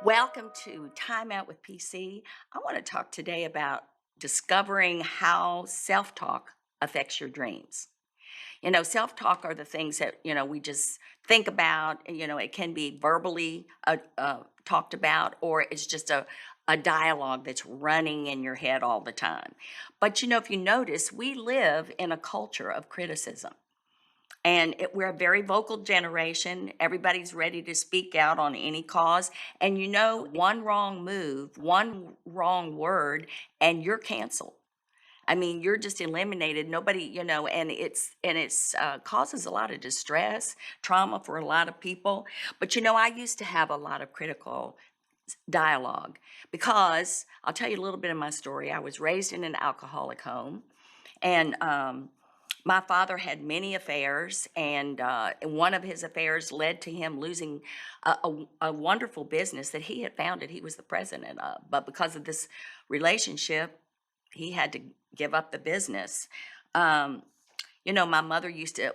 Welcome to Time Out with PC. I want to talk today about discovering how self talk affects your dreams. Self talk are the things that, we just think about. It can be verbally talked about, or it's just a dialogue that's running in your head all the time. But, if you notice, we live in a culture of criticism. And we're a very vocal generation. Everybody's ready to speak out on any cause. And one wrong move, one wrong word, and you're canceled. I mean, you're just eliminated. Nobody, and it's causes a lot of distress, trauma for a lot of people. But I used to have a lot of critical dialogue because I'll tell you a little bit of my story. I was raised in an alcoholic home, and my father had many affairs, and one of his affairs led to him losing a wonderful business that he had founded. He was the president of, but because of this relationship, he had to give up the business. My mother used to,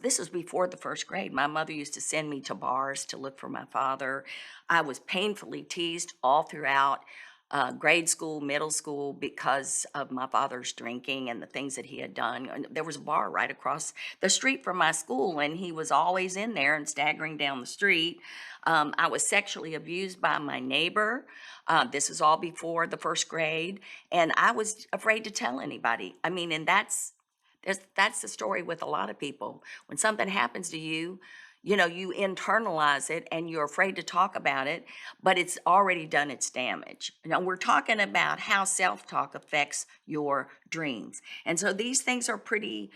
this was before the first grade. My mother used to send me to bars to look for my father. I was painfully teased all throughout grade school, middle school, because of my father's drinking and the things that he had done. And there was a bar right across the street from my school, and he was always in there and staggering down the street. I was sexually abused by my neighbor. This is all before the first grade, and I was afraid to tell anybody. I mean, and that's the story with a lot of people. When something happens to you, you internalize it and you're afraid to talk about it, but it's already done its damage. Now, we're talking about how self-talk affects your dreams. And so these things are pretty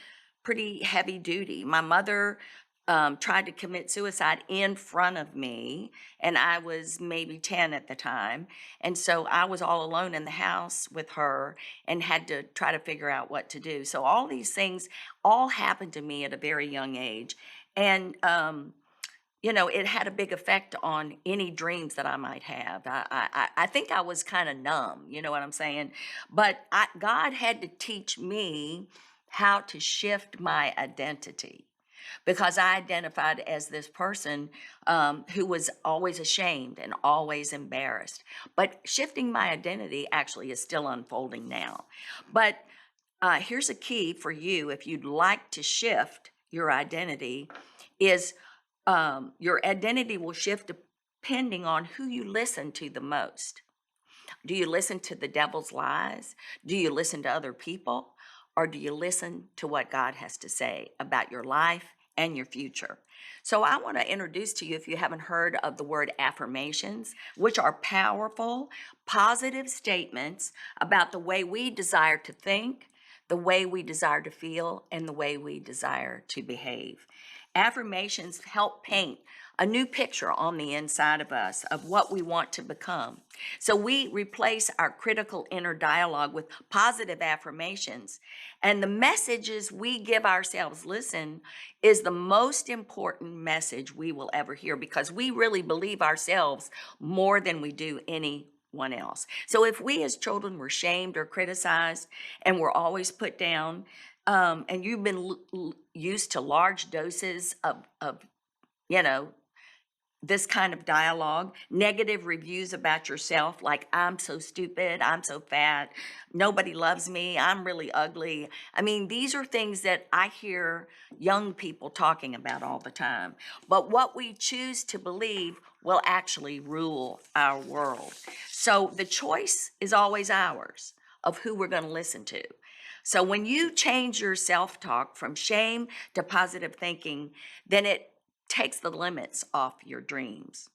heavy duty. My mother tried to commit suicide in front of me, and I was maybe 10 at the time. And so I was all alone in the house with her and had to try to figure out what to do. So all these things all happened to me at a very young age. And, it had a big effect on any dreams that I might have. I think I was kind of numb, you know what I'm saying? But God had to teach me how to shift my identity, because I identified as this person who was always ashamed and always embarrassed. But shifting my identity actually is still unfolding now. But here's a key for you if you'd like to shift your identity is your identity will shift depending on who you listen to the most. Do you listen to the devil's lies? Do you listen to other people? Or do you listen to what God has to say about your life and your future? So I want to introduce to you, if you haven't heard of the word affirmations, which are powerful, positive statements about the way we desire to think, the way we desire to feel, and the way we desire to behave. Affirmations help paint a new picture on the inside of us of what we want to become. So we replace our critical inner dialogue with positive affirmations. And the messages we give ourselves, listen, is the most important message we will ever hear, because we really believe ourselves more than we do anyone else. So if we as children were shamed or criticized and were always put down, and you've been used to large doses of you know, this kind of dialogue, negative reviews about yourself, like I'm so stupid, I'm so fat, nobody loves me, I'm really ugly. I mean, these are things that I hear young people talking about all the time. But what we choose to believe will actually rule our world. So the choice is always ours of who we're going to listen to. So when you change your self-talk from shame to positive thinking, then it takes the limits off your dreams.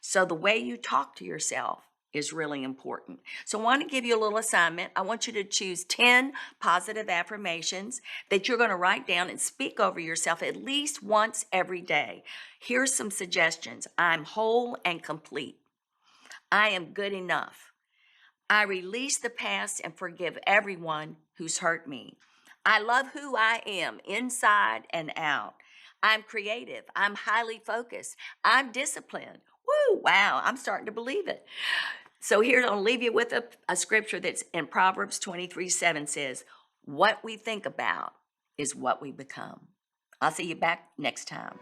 So the way you talk to yourself is really important. So I want to give you a little assignment. I want you to choose 10 positive affirmations that you're going to write down and speak over yourself at least once every day. Here's some suggestions. I'm whole and complete. I am good enough. I release the past and forgive everyone who's hurt me. I love who I am inside and out. I'm creative. I'm highly focused. I'm disciplined. Woo, wow, I'm starting to believe it. So here, I'll leave you with a scripture that's in Proverbs 23:7 says, what we think about is what we become. I'll see you back next time.